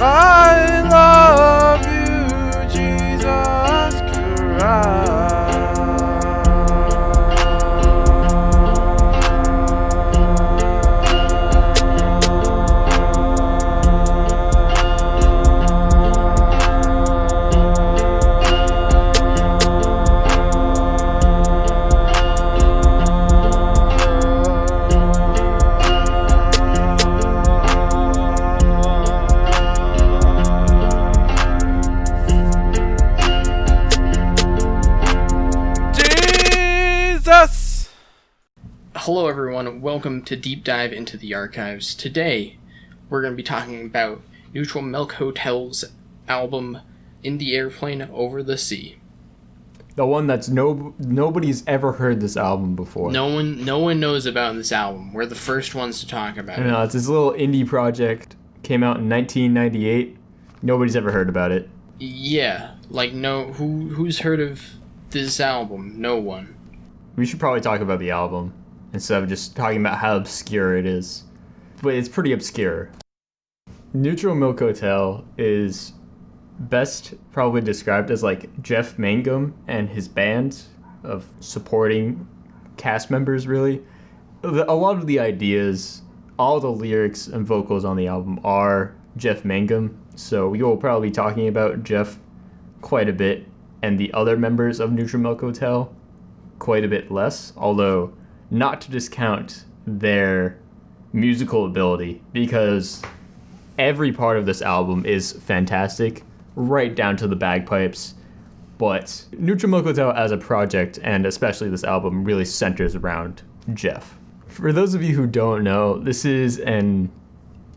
I love you, Jesus Christ. Hello everyone, welcome to Deep Dive into the Archives. Today, we're going to be talking about Neutral Milk Hotel's album, In the Aeroplane Over the Sea. The one that's nobody's ever heard this album before. No one knows about this album. We're the first ones to talk about it. No, it's this little indie project. Came out in 1998. Nobody's ever heard about it. Yeah, who's heard of this album? No one. We should probably talk about the album instead of just talking about how obscure it is. But it's pretty obscure. Neutral Milk Hotel is best probably described as like Jeff Mangum and his band of supporting cast members, really. A lot of the ideas, all the lyrics and vocals on the album are Jeff Mangum, so we will probably be talking about Jeff quite a bit, and the other members of Neutral Milk Hotel quite a bit less, although not to discount their musical ability, because every part of this album is fantastic, right down to the bagpipes. But Neutral Milk Hotel as a project, and especially this album, really centers around Jeff. For those of you who don't know, this is an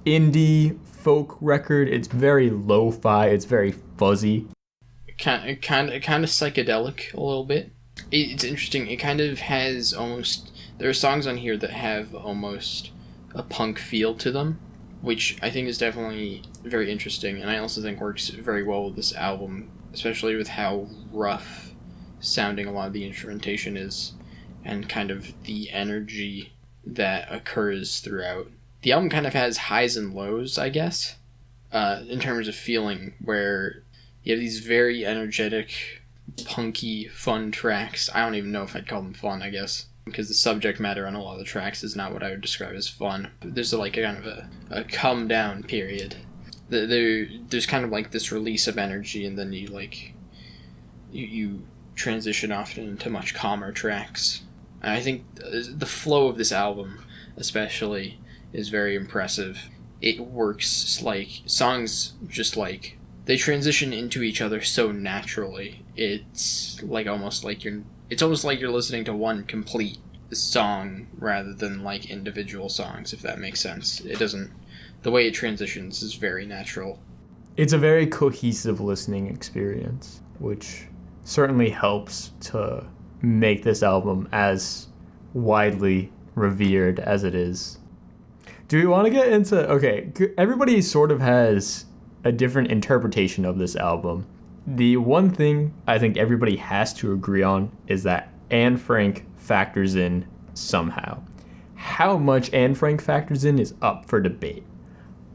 indie folk record. It's very lo-fi, it's very fuzzy. Kind of psychedelic a little bit. It's interesting. It kind of has almost... There are songs on here that have almost a punk feel to them, which I think is definitely very interesting, and I also think works very well with this album, especially with how rough sounding a lot of the instrumentation is, and kind of the energy that occurs throughout. The album kind of has highs and lows, I guess, in terms of feeling, where you have these very energetic, punky, fun tracks. I don't even know if I'd call them fun, I guess, because the subject matter on a lot of the tracks is not what I would describe as fun. There's a kind of a come down period. There's kind of like this release of energy, and then you transition often into much calmer tracks. And I think the flow of this album, especially, is very impressive. It works like songs just like they transition into each other so naturally. It's almost like you're listening to one complete song rather than like individual songs, if that makes sense. The way it transitions is very natural. It's a very cohesive listening experience, which certainly helps to make this album as widely revered as it is. Do we want to get into... Okay, everybody sort of has a different interpretation of this album. The one thing I think everybody has to agree on is that Anne Frank factors in somehow. How much Anne Frank factors in is up for debate.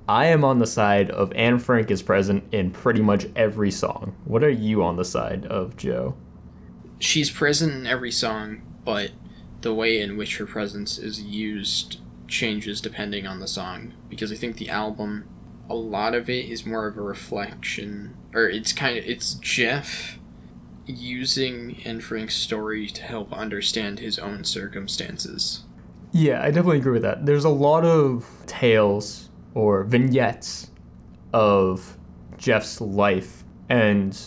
I am on the side of Anne Frank is present in pretty much every song. What are you on the side of, Joe? She's present in every song, but the way in which her presence is used changes depending on the song, because I think the album, a lot of it is more of a reflection, or it's Jeff using Anne Frank's story to help understand his own circumstances. Yeah, I definitely agree with that. There's a lot of tales or vignettes of Jeff's life, and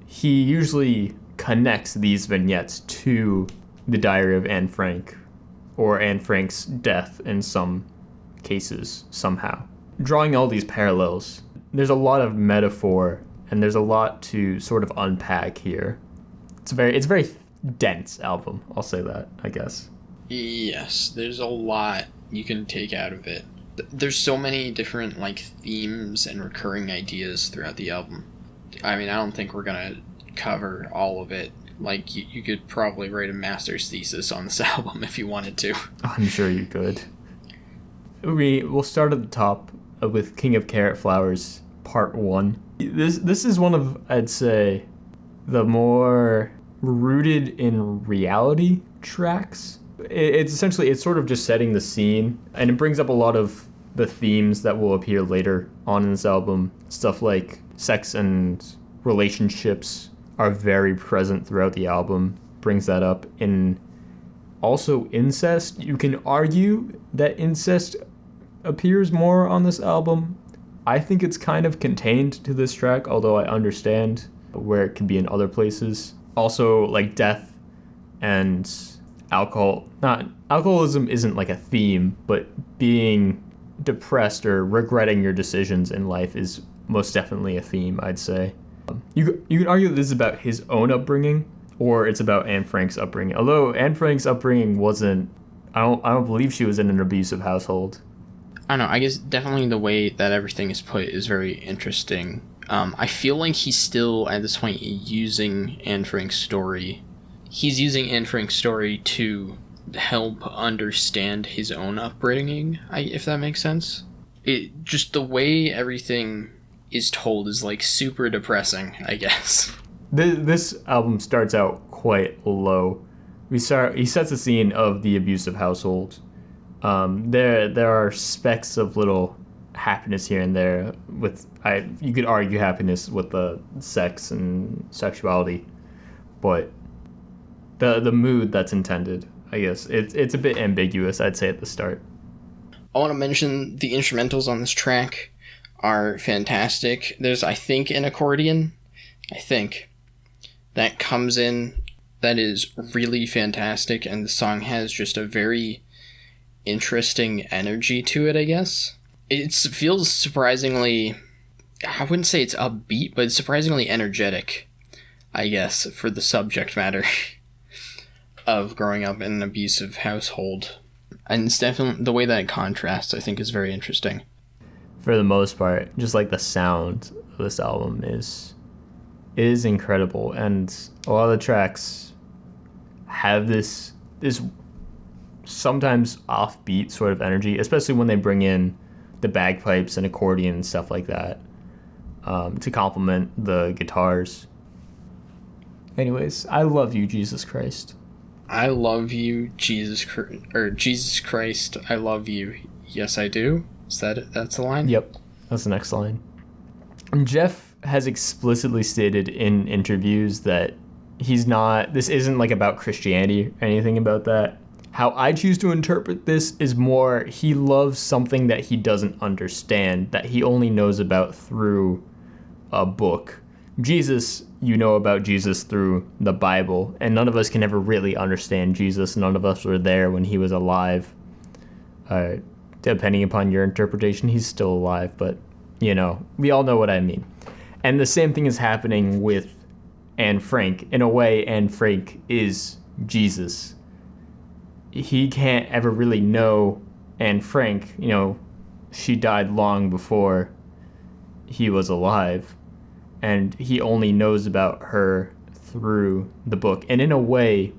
he usually connects these vignettes to the Diary of Anne Frank, or Anne Frank's death in some cases, somehow. Drawing all these parallels, there's a lot of metaphor, and there's a lot to sort of unpack here. It's a very dense album, I'll say that, I guess. Yes, there's a lot you can take out of it. There's so many different themes and recurring ideas throughout the album. I mean, I don't think we're gonna cover all of it. You could probably write a master's thesis on this album if you wanted to. I'm sure you could. We'll start at the top with King of Carrot Flowers Part 1. This is one of, I'd say, the more rooted in reality tracks. It's essentially, it's sort of just setting the scene, and it brings up a lot of the themes that will appear later on in this album. Stuff like sex and relationships are very present throughout the album, brings that up. And also incest. You can argue that incest appears more on this album. I think it's kind of contained to this track, although I understand where it could be in other places. Also, like death and alcoholism isn't like a theme, but being depressed or regretting your decisions in life is most definitely a theme, I'd say. You can argue that this is about his own upbringing, or it's about Anne Frank's upbringing. Although Anne Frank's upbringing wasn't, I don't believe she was in an abusive household. I don't know, I guess definitely the way that everything is put is very interesting. I feel like he's still, at this point, using Anne Frank's story. He's using Anne Frank's story to help understand his own upbringing, if that makes sense. It just the way everything is told is like super depressing, I guess. This album starts out quite low. He sets the scene of the abusive household. There are specks of little happiness here and there you could argue happiness with the sex and sexuality, but the mood that's intended, I guess it's a bit ambiguous, I'd say, at the start. I want to mention the instrumentals on this track are fantastic. There's, I think, an accordion, that comes in that is really fantastic, and the song has just a very interesting energy to it, I guess. It feels surprisingly, I wouldn't say it's upbeat, but it's surprisingly energetic, I guess, for the subject matter of growing up in an abusive household. And it's definitely, the way that it contrasts, I think, is very interesting. For the most part, just like the sound of this album is incredible, and a lot of the tracks have this sometimes offbeat sort of energy, especially when they bring in the bagpipes and accordion and stuff like that, to complement the guitars. Anyways, I love you, Jesus Christ. I love you, Jesus Christ, I love you. Yes, I do. Is that it? That's the line? Yep, that's the next line. And Jeff has explicitly stated in interviews that this isn't like about Christianity or anything about that. How I choose to interpret this is more, he loves something that he doesn't understand, that he only knows about through a book. Jesus, you know about Jesus through the Bible, and none of us can ever really understand Jesus. None of us were there when he was alive. Depending upon your interpretation, he's still alive, but, we all know what I mean. And the same thing is happening with Anne Frank. In a way, Anne Frank is Jesus. He can't ever really know Anne Frank. She died long before he was alive, and he only knows about her through the book. And in a way,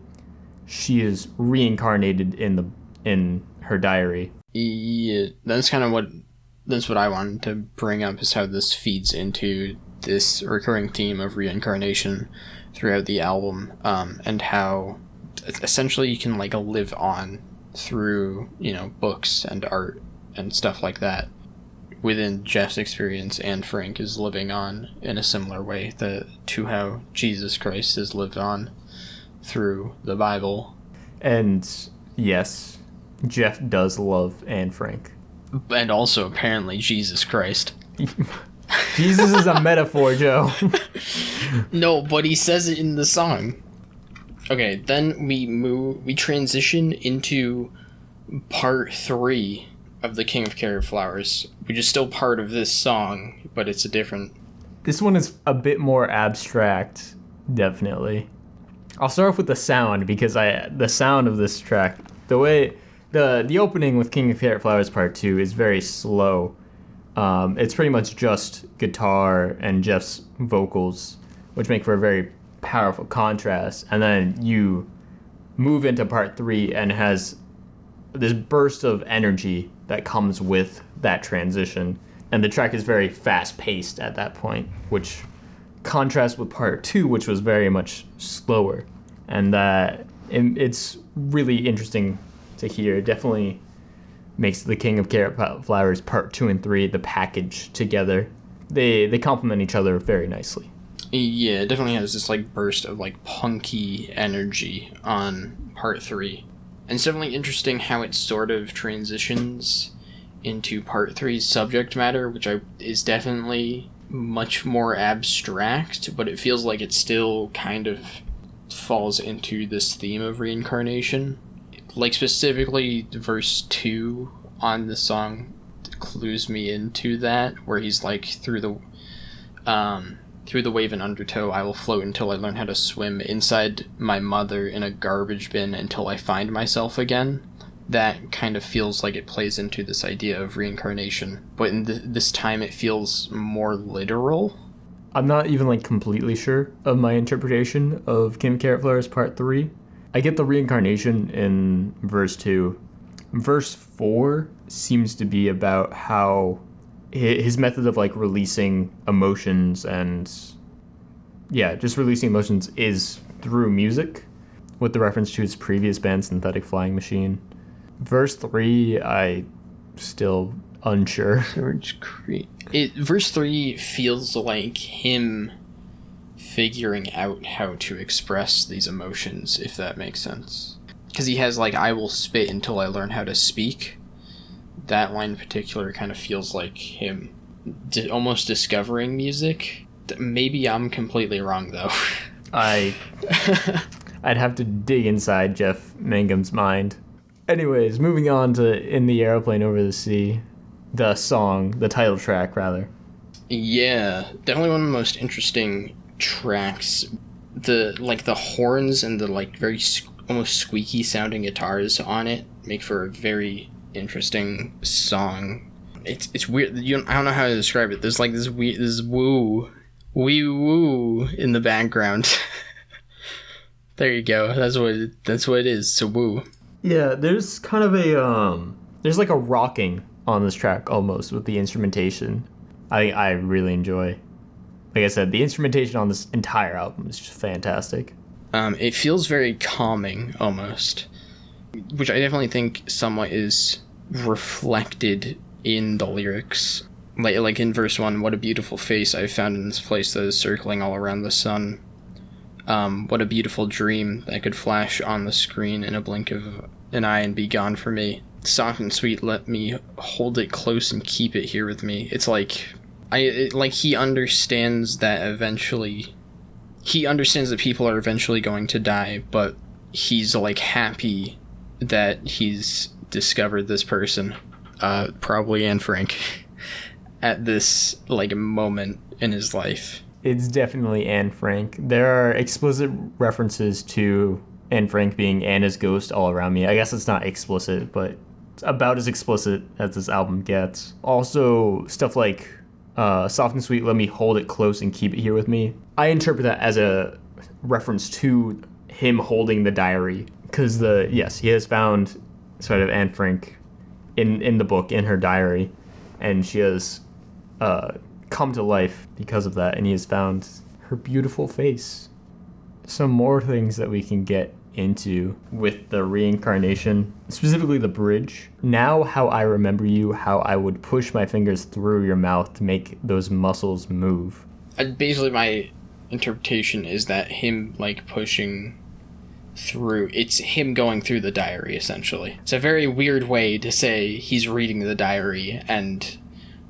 she is reincarnated in her diary. Yeah, that's what I wanted to bring up, is how this feeds into this recurring theme of reincarnation throughout the album, and how essentially you can live on through books and art and stuff like that. Within Jeff's experience, Anne Frank is living on in a similar way to how Jesus Christ is lived on through the Bible. And yes, Jeff does love Anne Frank. And also apparently Jesus Christ. Jesus is a metaphor, Joe. No, but he says it in the song. Okay, then we transition into part 3 of The King of Carrot Flowers, which is still part of this song, but it's a different... This one is a bit more abstract, definitely. I'll start off with the sound, because the sound of this track, the way... The opening with King of Carrot Flowers Part 2 is very slow. It's pretty much just guitar and Jeff's vocals, which make for a very powerful contrast. And then you move into Part 3 and has this burst of energy that comes with that transition. And the track is very fast-paced at that point, which contrasts with part 2, which was very much slower. And it's really interesting to hear. It definitely makes The King of Carrot Flowers Part 2 and 3, the package together. They complement each other very nicely. Yeah, it definitely has this like burst of like punky energy on part 3. And it's definitely interesting how it sort of transitions into part 3's subject matter, which is definitely much more abstract, but it feels like it still kind of falls into this theme of reincarnation. Like specifically verse 2 on the song clues me into that, where he's like, through the wave and undertow I will float until I learn how to swim, inside my mother in a garbage bin until I find myself again. That kind of feels like it plays into this idea of reincarnation, but in this time it feels more literal. I'm not even like completely sure of my interpretation of King of Carrot Flowers Part 3. I get the reincarnation in verse 2. Verse 4 seems to be about how his method of like releasing emotions and just releasing emotions is through music, with the reference to his previous band Synthetic Flying Machine. Verse 3, I still unsure. Verse 3 feels like him figuring out how to express these emotions, if that makes sense. Because he has like, I will spit until I learn how to speak. That line in particular kind of feels like him almost discovering music. Maybe I'm completely wrong, though. I'd have to dig inside Jeff Mangum's mind. Anyways, moving on to In the Aeroplane Over the Sea, the song, the title track, rather. Yeah, definitely one of the most interesting tracks. The horns and the like very almost squeaky sounding guitars on it make for a very interesting song. It's weird. I don't know how to describe it. There's like this woo in the background. There you go. That's what it is. It's a woo. Yeah, there's kind of there's like a rocking on this track almost with the instrumentation. I really enjoy. Like I said, the instrumentation on this entire album is just fantastic. It feels very calming almost, which I definitely think somewhat is reflected in the lyrics. Like in verse 1, what a beautiful face I've found in this place that is circling all around the sun. What a beautiful dream that could flash on the screen in a blink of an eye and be gone for me. Soft and sweet, let me hold it close and keep it here with me. It's like, he understands that eventually, he understands that people are eventually going to die, but he's like happy that he's discovered this person, probably Anne Frank, at this like moment in his life. It's definitely Anne Frank. There are explicit references to Anne Frank being Anna's ghost all around me. I guess it's not explicit, but it's about as explicit as this album gets. Also, stuff like soft and sweet, let me hold it close and keep it here with me. I interpret that as a reference to him holding the diary. Because he has found sort of Anne Frank in the book, in her diary, and she has come to life because of that, and he has found her beautiful face. Some more things that we can get into with the reincarnation, specifically the bridge. Now how I remember you, how I would push my fingers through your mouth to make those muscles move. Basically, my interpretation is that him like pushing through, it's him going through the diary, essentially. It's a very weird way to say he's reading the diary, and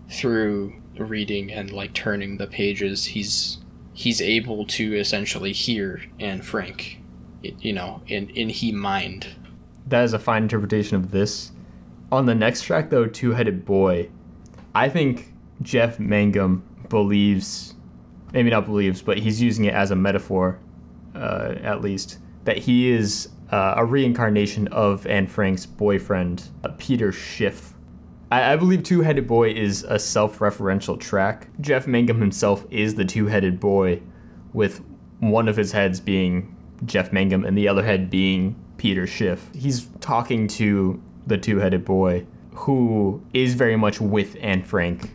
through reading and like turning the pages, he's able to essentially hear Anne Frank, in he mind. That is a fine interpretation of this. On the next track, though, Two-Headed Boy, I think Jeff Mangum believes, maybe not believes, but he's using it as a metaphor, at least, that he is a reincarnation of Anne Frank's boyfriend, Peter Schiff. I believe Two-Headed Boy is a self-referential track. Jeff Mangum himself is the two-headed boy, with one of his heads being Jeff Mangum and the other head being Peter Schiff. He's talking to the two-headed boy, who is very much with Anne Frank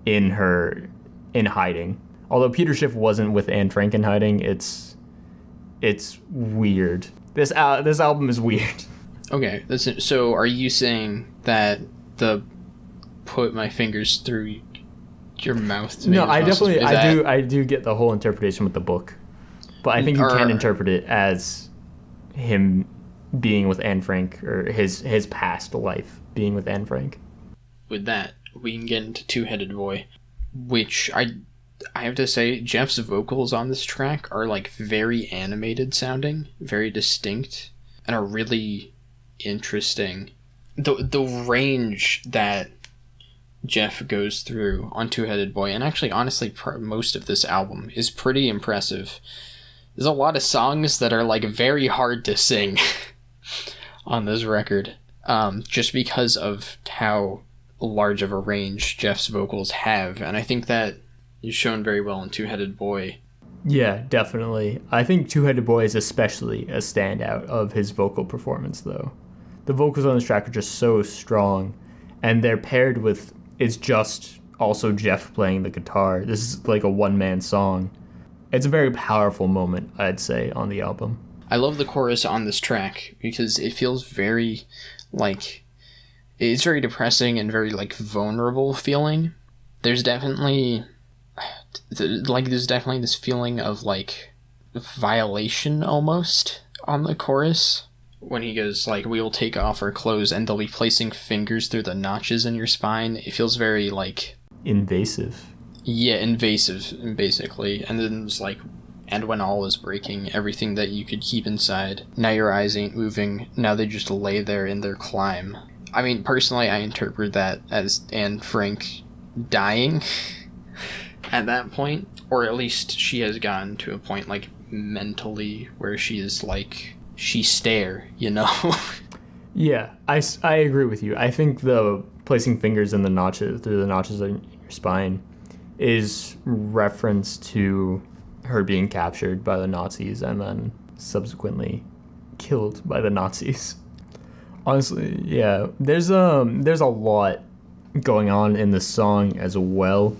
in hiding. Although Peter Schiff wasn't with Anne Frank in hiding, it's weird. This album is weird. Okay, so are you saying that the put my fingers through your mouth to No, make I definitely that... I do get the whole interpretation with the book, but I think you can interpret it as him being with Anne Frank, or his past life being with Anne Frank. With that, we can get into Two-Headed Boy, which I have to say, Jeff's vocals on this track are like very animated sounding, very distinct, and are really interesting. The range that Jeff goes through on Two-Headed Boy, and actually honestly most of this album, is pretty impressive. There's a lot of songs that are like very hard to sing on this record, just because of how large of a range Jeff's vocals have, and I think that is shown very well in Two-Headed Boy. Yeah, definitely. I think Two-Headed Boy is especially a standout of his vocal performance, though. The vocals on this track are just so strong, and they're paired with, it's just also Jeff playing the guitar. This is like a one-man song. It's a very powerful moment, I'd say, on the album. I love the chorus on this track because it feels very, like, it's very depressing and very, like, vulnerable feeling. There's definitely this feeling of, like, violation almost on the chorus. When he goes, like, we will take off our clothes and they'll be placing fingers through the notches in your spine. It feels very, like... invasive. Yeah, invasive, basically. And then it's like, and when all is breaking, everything that you could keep inside, now your eyes ain't moving, now they just lay there in their climb. I mean, personally, I interpret that as Anne Frank dying at that point, or at least she has gotten to a point, like, mentally, where she is, like, she's there, you know? Yeah, I agree with you. I think the placing fingers in the notches, through the notches in your spine, is reference to her being captured by the Nazis and then subsequently killed by the Nazis. Honestly, yeah, there's a lot going on in this song as well.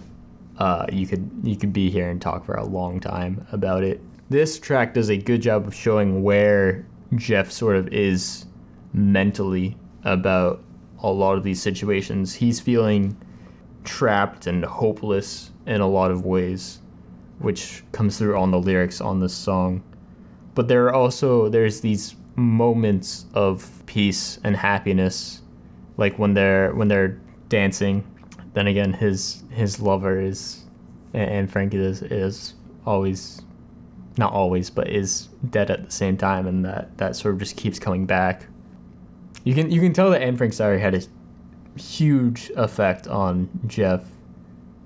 You could be here and talk for a long time about it. This track does a good job of showing where Jeff sort of is mentally about a lot of these situations. He's feeling trapped and hopeless in a lot of ways, which comes through on the lyrics on this song. But there's these moments of peace and happiness, like when they're dancing. Then again, his lover is, and Frank is always, not always, but is dead at the same time, and that sort of just keeps coming back. You can tell that Anne Frank's diary had a huge effect on Jeff,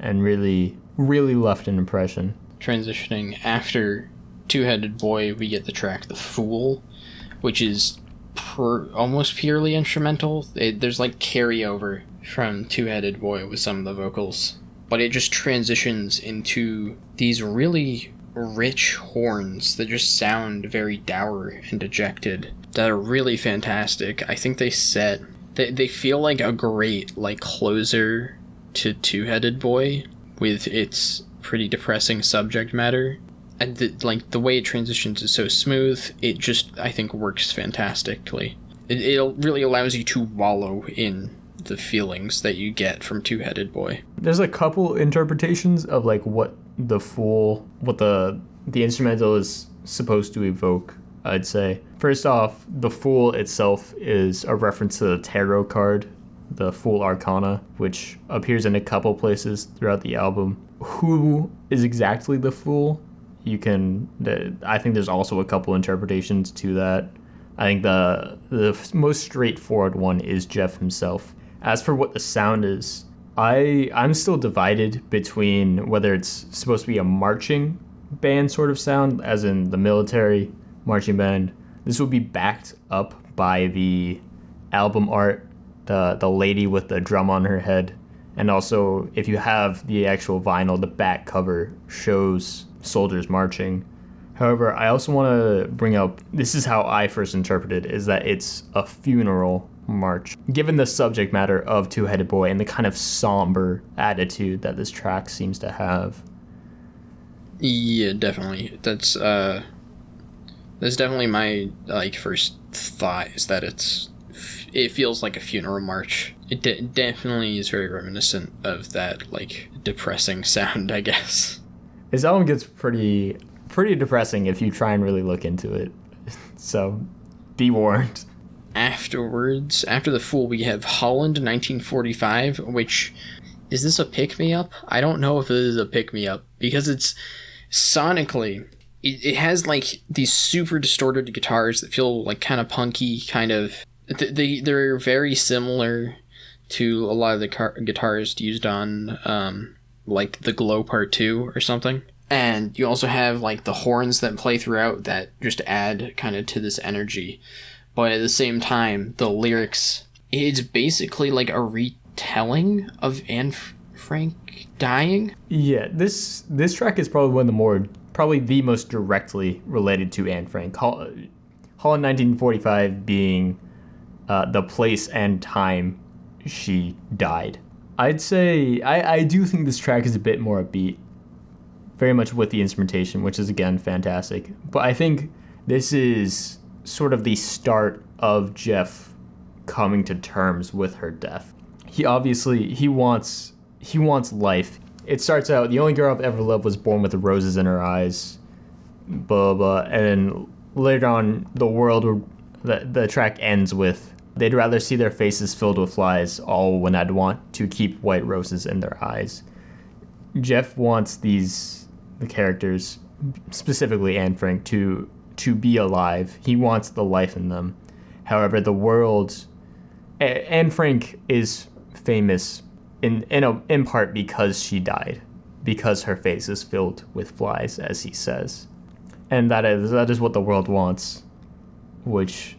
and really left an impression. Transitioning after Two-Headed Boy, we get the track The Fool, which is almost purely instrumental. There's like carryover from Two-Headed Boy with some of the vocals, but it just transitions into these really rich horns that just sound very dour and dejected, that are really fantastic. I think they feel like a great like closer to Two-Headed Boy with its pretty depressing subject matter, and the way it transitions is so smooth. It just, I think, works fantastically. It really allows you to wallow in the feelings that you get from Two-Headed Boy. There's a couple interpretations of like what the instrumental is supposed to evoke, I'd say. First off, the Fool itself is a reference to the tarot card, the Fool Arcana, which appears in a couple places throughout the album. Who is exactly the Fool? I think there's also a couple interpretations to that. I think the most straightforward one is Jeff himself. As for what the sound is, I'm still divided between whether it's supposed to be a marching band sort of sound, as in the military marching band. This would be backed up by the album art, the lady with the drum on her head, and also if you have the actual vinyl, the back cover shows soldiers marching. However, I also want to bring up, this is how I first interpreted, is that it's a funeral march, given the subject matter of Two-Headed Boy and the kind of somber attitude that this track seems to have. Yeah, definitely. That's definitely my first thought, is that it feels like a funeral march. It definitely is very reminiscent of that depressing sound, I guess. This album gets pretty depressing if you try and really look into it. So, be warned. Afterwards, after The Fool, we have Holland 1945, which, is this a pick-me-up? I don't know if it is a pick-me-up, because it's sonically, it has these super distorted guitars that feel kind of punky, kind of. They're very similar to a lot of the guitars used on the Glow Part 2 or something. And you also have the horns that play throughout that just add kind of to this energy. But at the same time, the lyrics, it's basically a retelling of Anne Frank dying. Yeah, this track is probably the most directly related to Anne Frank. Holland 1945 being the place and time she died. I'd say I do think this track is a bit more upbeat, very much with the instrumentation, which is again fantastic. But I think this is sort of the start of Jeff coming to terms with her death. He wants life. It starts out, the only girl I've ever loved was born with roses in her eyes, blah blah, and later on the track ends with, they'd rather see their faces filled with flies, all when I'd want to keep white roses in their eyes. Jeff wants the characters, specifically Anne Frank, to be alive. He wants the life in them. However, the world, Anne Frank is famous in part because she died, because her face is filled with flies, as he says, and that is what the world wants, which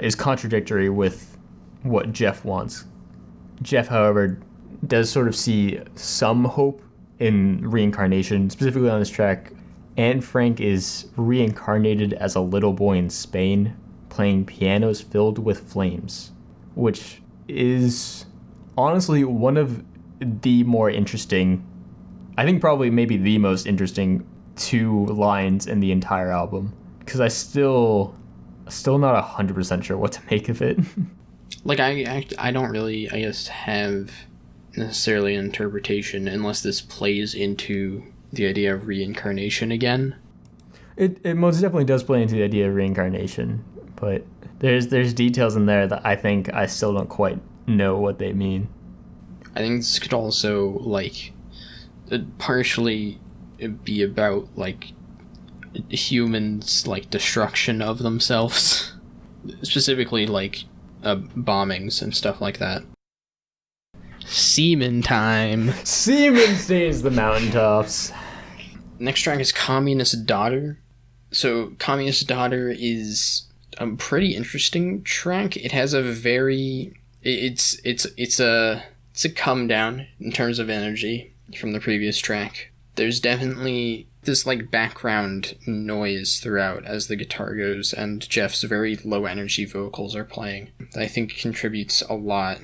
is contradictory with what Jeff wants. Jeff, however, does sort of see some hope in reincarnation. Specifically on this track, Anne Frank is reincarnated as a little boy in Spain, playing pianos filled with flames, which is honestly one of the more interesting, I think probably maybe the most interesting 2 lines in the entire album, because I still not 100% sure what to make of it. I don't really, I guess, have necessarily an interpretation unless this plays into the idea of reincarnation again. It most definitely does play into the idea of reincarnation, but there's details in there that I think I still don't quite know what they mean. I think this could also partially be about humans destruction of themselves, specifically bombings and stuff like that. Semen time. Semen stains the mountaintops. Next track is Communist Daughter. So Communist Daughter is a pretty interesting track. It has a very it's a come down in terms of energy from the previous track. There's definitely this background noise throughout as the guitar goes, and Jeff's very low energy vocals are playing. I think contributes a lot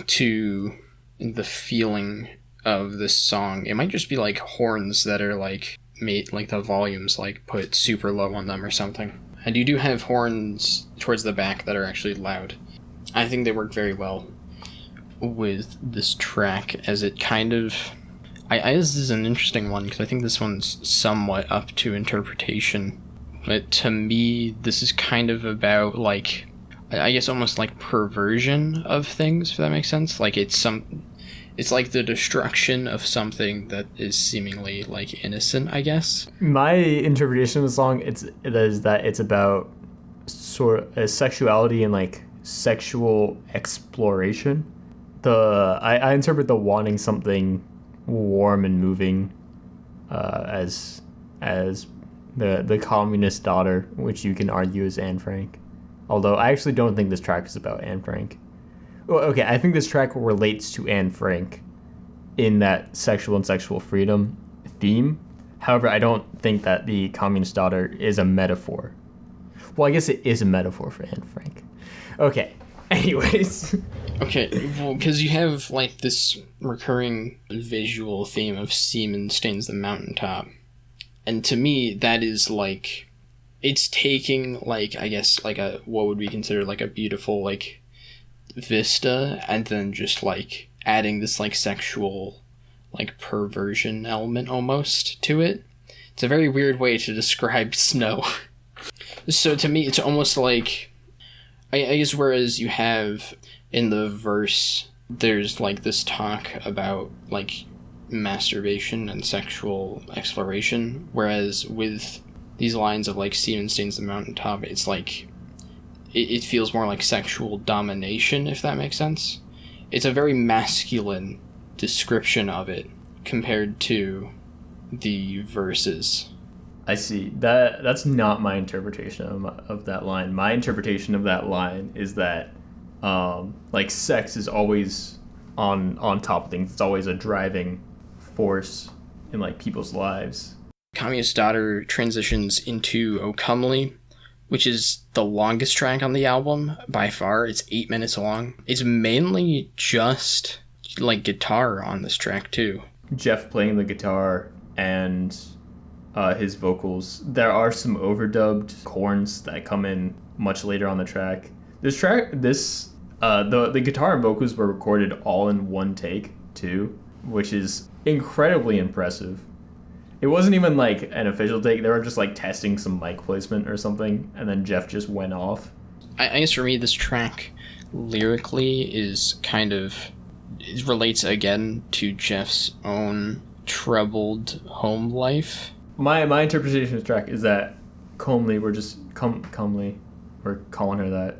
to the feeling of this song. It might just be horns that are made the volumes put super low on them or something. And you do have horns towards the back that are actually loud. I think they work very well with this track, as it kind of, this is an interesting one because I think this one's somewhat up to interpretation. But to me, this is kind of about I guess almost perversion of things, if that makes sense. It's the destruction of something that is seemingly innocent, I guess. My interpretation of the song is that it's about sort of sexuality and sexual exploration. I interpret the wanting something warm and moving as the communist daughter, which you can argue is Anne Frank. Although I actually don't think this track is about Anne Frank. Well, okay, I think this track relates to Anne Frank in that sexual and sexual freedom theme. However, I don't think that the communist daughter is a metaphor. Well, I guess it is a metaphor for Anne Frank. Okay, Anyways. Okay, well, because you have, like, this recurring visual theme of semen stains the mountaintop. And to me, that is, like, it's taking, like, I guess, like, what would be considered, like, a beautiful, like, vista, and then just, like, adding this, like, sexual, like, perversion element, almost, to it. It's a very weird way to describe snow. So, to me, it's almost like, I guess, whereas you have, in the verse, there's, like, this talk about, like, masturbation and sexual exploration, whereas with these lines of, like, semen stains the mountaintop, it's like it feels more like sexual domination, if that makes sense. It's a very masculine description of it compared to the verses. I see. That's not my interpretation of that line. My interpretation of that line is that like, sex is always on top of things. It's always a driving force in, like, people's lives. Kamiya's Daughter transitions into O Comely, which is the longest track on the album by far. It's 8 minutes long. It's mainly just, like, guitar on this track too. Jeff playing the guitar and his vocals. There are some overdubbed horns that come in much later on the track. The guitar and vocals were recorded all in one take too, which is incredibly impressive. It wasn't even, like, an official take. They were just, like, testing some mic placement or something, and then Jeff just went off. I guess for me, this track lyrically is kind of, it relates again to Jeff's own troubled home life. My interpretation of the track is that Comely, we're calling her that.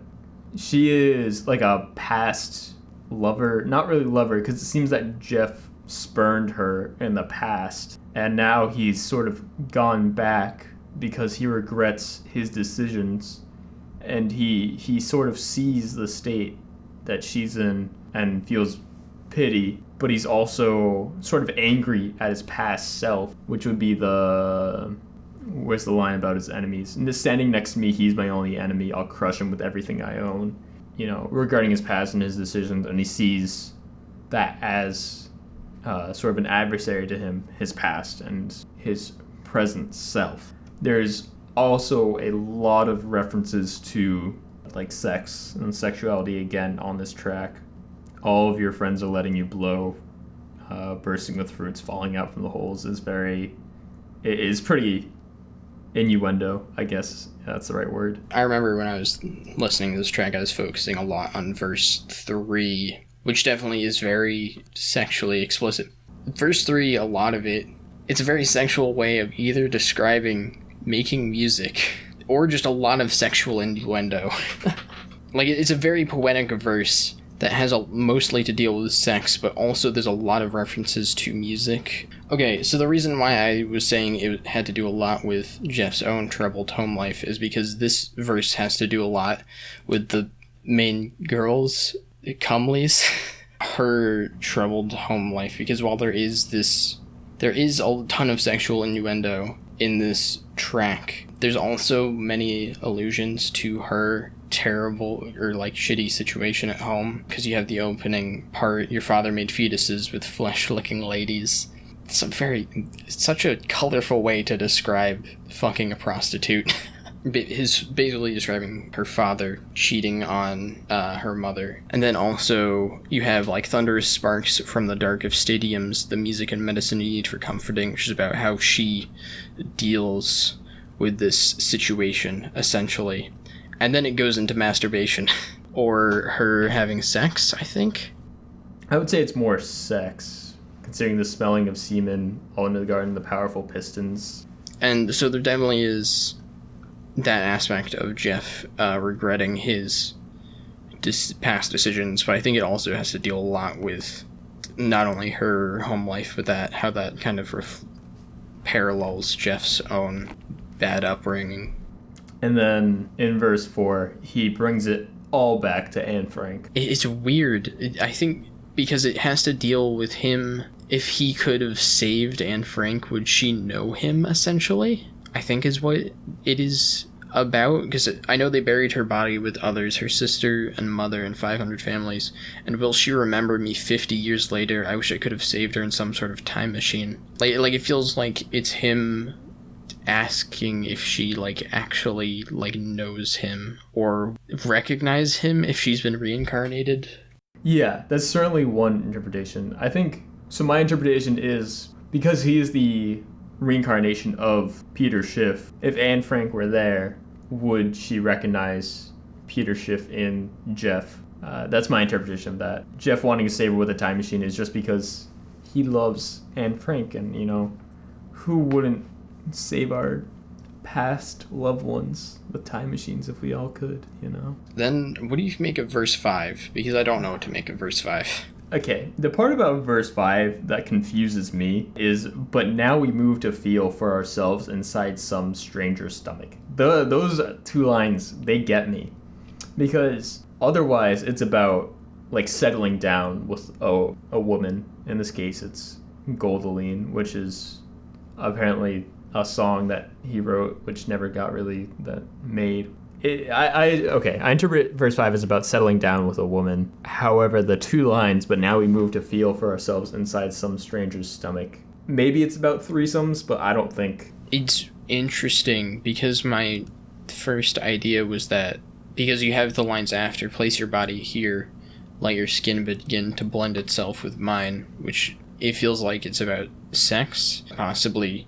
She is, like, a past lover, not really lover, because it seems that Jeff spurned her in the past, and now he's sort of gone back because he regrets his decisions, and he sort of sees the state that she's in and feels pity, but he's also sort of angry at his past self, which would be where's the line about his enemies? And just standing next to me, he's my only enemy. I'll crush him with everything I own. You know, regarding his past and his decisions, and he sees that as sort of an adversary to him, his past and his present self. There's also a lot of references to, like, sex and sexuality again on this track. All of your friends are letting you blow, bursting with fruits falling out from the holes is pretty innuendo, I guess that's the right word. I remember when I was listening to this track, I was focusing a lot on verse 3, which definitely is very sexually explicit. Verse 3, a lot of it, it's a very sexual way of either describing making music or just a lot of sexual innuendo. Like, it's a very poetic verse that has mostly to deal with sex, but also there's a lot of references to music. Okay, so the reason why I was saying it had to do a lot with Jeff's own troubled home life is because this verse has to do a lot with the main girl's, Comely's, her troubled home life, because while there is a ton of sexual innuendo in this track, there's also many allusions to her terrible or, like, shitty situation at home, because you have the opening part, your father made fetuses with flesh-licking ladies. It's such a colorful way to describe fucking a prostitute. He's basically describing her father cheating on her mother. And then also you have, like, thunderous sparks from the dark of stadiums, the music and medicine you need for comforting, which is about how she deals with this situation, essentially. And then it goes into masturbation, or her having sex, I think. I would say it's more sex, considering the smelling of semen all into the garden, the powerful pistons. And so there definitely is that aspect of Jeff regretting his past decisions, but I think it also has to deal a lot with not only her home life, but how that kind of parallels Jeff's own bad upbringing. And then in verse 4, he brings it all back to Anne Frank. It's weird. I think because it has to deal with him. If he could have saved Anne Frank, would she know him, essentially? I think is what it is about, because I know they buried her body with others, her sister and mother and 500 families, and will she remember me 50 years later? I wish I could have saved her in some sort of time machine. Like it feels like it's him asking if she actually knows him or recognize him if she's been reincarnated. Yeah, that's certainly one interpretation. I think so. My interpretation is because he is the reincarnation of Peter Schiff. If Anne Frank were there, would she recognize Peter Schiff in Jeff? That's my interpretation of that. Jeff wanting to save her with a time machine is just because he loves Anne Frank, and who wouldn't save our past loved ones with time machines if we all could, Then what do you make of verse 5? Because I don't know what to make of verse 5. Okay, the part about verse 5 that confuses me is, but now we move to feel for ourselves inside some stranger's stomach. Those two lines, they get me. Because otherwise it's about settling down with a woman. In this case it's Goldoline, which is apparently a song that he wrote, which never got really made. I interpret verse 5 as about settling down with a woman. However, the two lines, but now we move to feel for ourselves inside some stranger's stomach. Maybe it's about threesomes, but I don't think. It's interesting because my first idea was that because you have the lines after, place your body here, let your skin begin to blend itself with mine, which it feels like it's about sex, possibly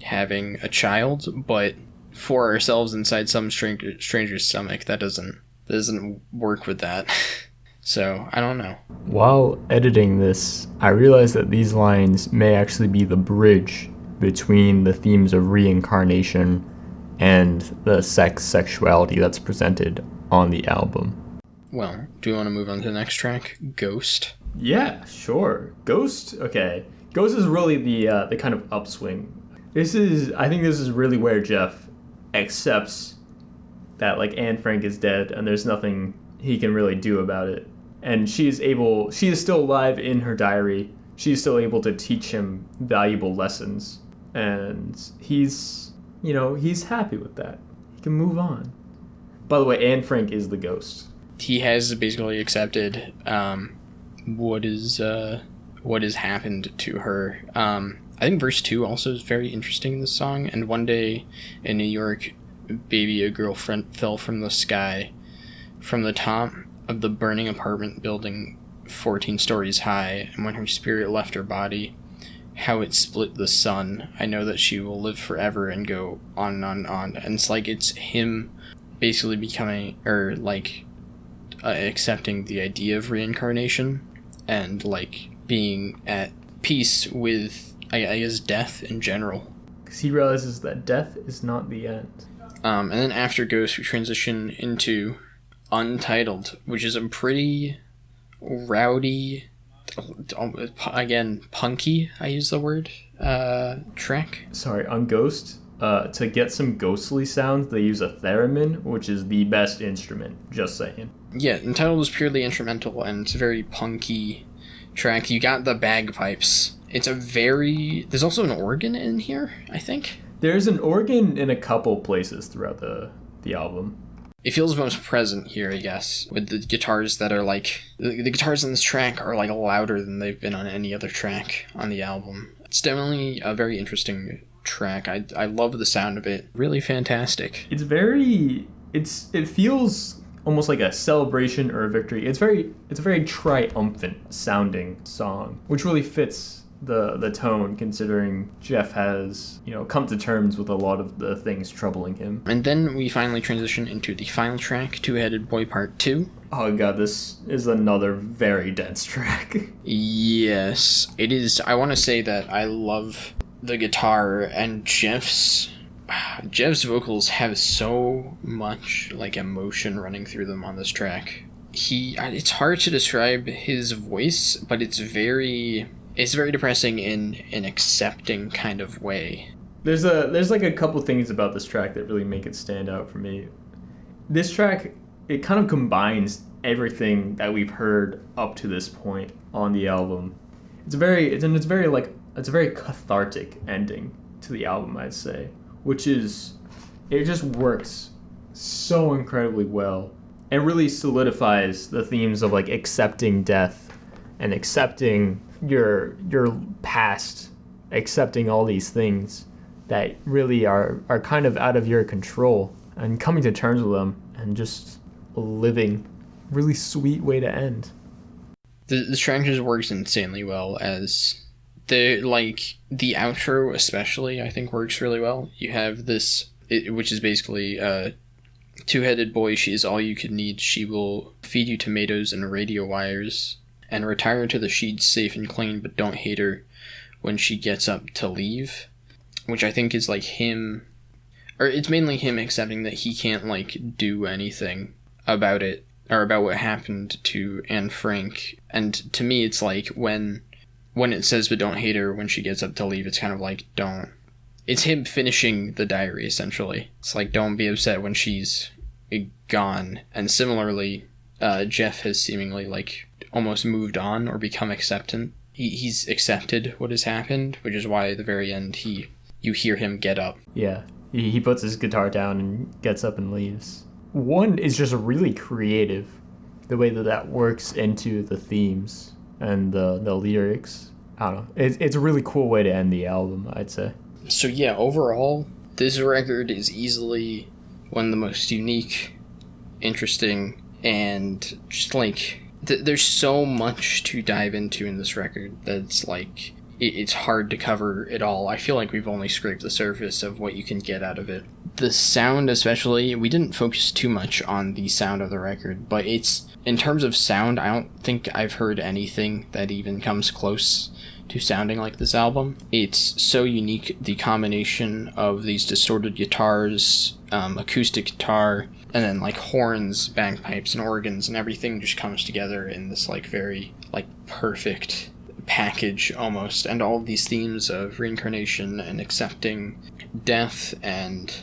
having a child, but for ourselves inside some stranger's stomach, that doesn't work with that. So I don't know. While editing this, I realized that these lines may actually be the bridge between the themes of reincarnation and the sexuality that's presented on the album. Well, do you want to move on to the next track, Ghost? Yeah, sure. Ghost. Okay. Ghost is really the kind of upswing. I think this is really where Jeff accepts that Anne Frank is dead and there's nothing he can really do about it. And she is still alive in her diary. She's still able to teach him valuable lessons. And he's happy with that. He can move on. By the way, Anne Frank is the ghost. He has basically accepted what has happened to her. I think verse 2 also is very interesting in this song. And one day in New York, baby, a girl fell from the sky, from the top of the burning apartment building 14 stories high. And when her spirit left her body, how it split the sun. I know that she will live forever, and go on and on and on. And it's him basically becoming, or accepting the idea of reincarnation and being at peace with, I guess, death in general. Because he realizes that death is not the end. And then after Ghost, we transition into Untitled, which is a pretty rowdy, again, punky, I use the word, track. Sorry, on Ghost, to get some ghostly sounds, they use a theremin, which is the best instrument, just saying. Yeah, Untitled is purely instrumental, and it's a very punky track. You got the bagpipes. There's also an organ in here, I think. There's an organ in a couple places throughout the album. It feels most present here, I guess, with the guitars that are the guitars in this track are louder than they've been on any other track on the album. It's definitely a very interesting track. I love the sound of it. Really fantastic. It feels almost like a celebration or a victory. It's a very triumphant sounding song, which really fits the tone, considering Jeff has come to terms with a lot of the things troubling him. And then we finally transition into the final track, Two-Headed Boy Part 2. Oh god, this is another very dense track. Yes, it is. I want to say that I love the guitar, and Jeff's vocals have so much emotion running through them on this track. It's hard to describe his voice, but it's very depressing in an accepting kind of way. There's a couple things about this track that really make it stand out for me. This track, it kind of combines everything that we've heard up to this point on the album. It's a very cathartic ending to the album, I'd say, which is It just works so incredibly well. It really solidifies the themes of like accepting death and accepting your past, accepting all these things that really are kind of out of your control, and coming to terms with them and just living. Really sweet way to end. The track just works insanely well, as the outro especially, I think, works really well. You have this, which is basically two-headed boy, she is all you could need. She will feed you tomatoes and radio wires and retire to the sheets safe and clean, but don't hate her when she gets up to leave, which I think is like him, or it's mainly him accepting that he can't like do anything about it, or about what happened to Anne Frank. And to me, it's like when it says, but don't hate her when she gets up to leave, it's kind of like, don't. It's him finishing the diary, essentially. It's like, don't be upset when she's gone. And similarly, Jeff has seemingly like almost moved on or become acceptant. He's accepted what has happened, which is why at the very end you hear him get up. Yeah, he puts his guitar down and gets up and leaves. One is just really creative, the way that works into the themes and the lyrics. I don't know. It's a really cool way to end the album, I'd say. So yeah, overall, this record is easily one of the most unique, interesting, and just like there's so much to dive into in this record that's like it's hard to cover it all. I feel like we've only scraped the surface of what you can get out of it. The sound especially, we didn't focus too much on the sound of the record, but it's, in terms of sound, I don't think I've heard anything that even comes close to sounding like this album. It's so unique, the combination of these distorted guitars, acoustic guitar, and then like horns, bagpipes, and organs, and everything just comes together in this like very like perfect package almost, and all of these themes of reincarnation and accepting death and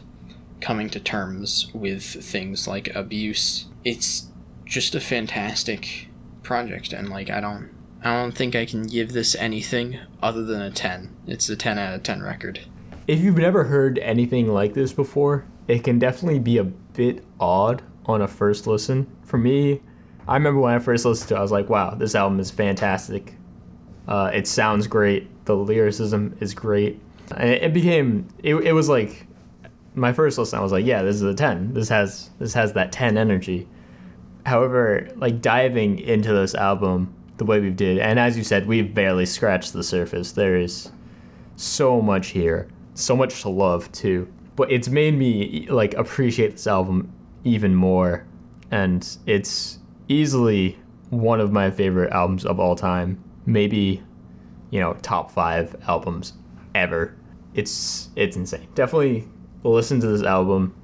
coming to terms with things like abuse. It's just a fantastic project, and like I don't think I can give this anything other than a 10. It's a 10 out of 10 record. If you've never heard anything like this before, it can definitely be a bit odd on a first listen. For me, I remember when I first listened to it, I was like, wow, this album is fantastic. It sounds great. The lyricism is great. And it was like, my first listen, I was like, yeah, this is a 10. This has that 10 energy. However, like diving into this album the way we did, and as you said, we've barely scratched the surface. There is so much here, so much to love too. But it's made me like appreciate this album even more, and it's easily one of my favorite albums of all time. Maybe, top 5 albums ever. It's insane. Definitely listen to this album,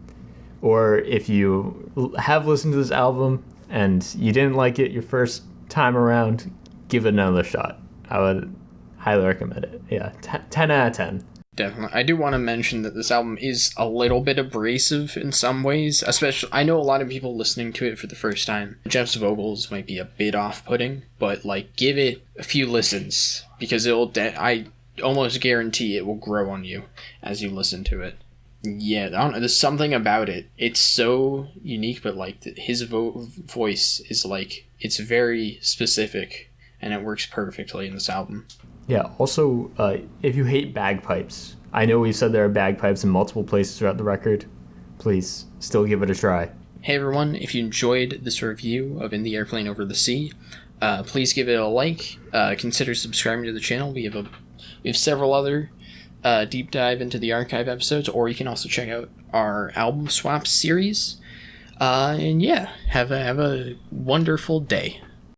or if you have listened to this album and you didn't like it your first time around, give it another shot. I would highly recommend it. Yeah, 10 out of 10. Definitely. I do want to mention that this album is a little bit abrasive in some ways, especially, I know a lot of people listening to it for the first time. Jeff's vocals might be a bit off-putting, but like give it a few listens, because I almost guarantee it will grow on you as you listen to it. Yeah, I don't know, there's something about it. It's so unique, but like his voice is like, it's very specific, and it works perfectly in this album. Yeah, also, if you hate bagpipes, I know we've said there are bagpipes in multiple places throughout the record, please still give it a try. Hey everyone, if you enjoyed this review of In the Airplane Over the Sea, please give it a like, consider subscribing to the channel. We have several other deep dive into the archive episodes, or you can also check out our album swap series. And yeah, have a wonderful day.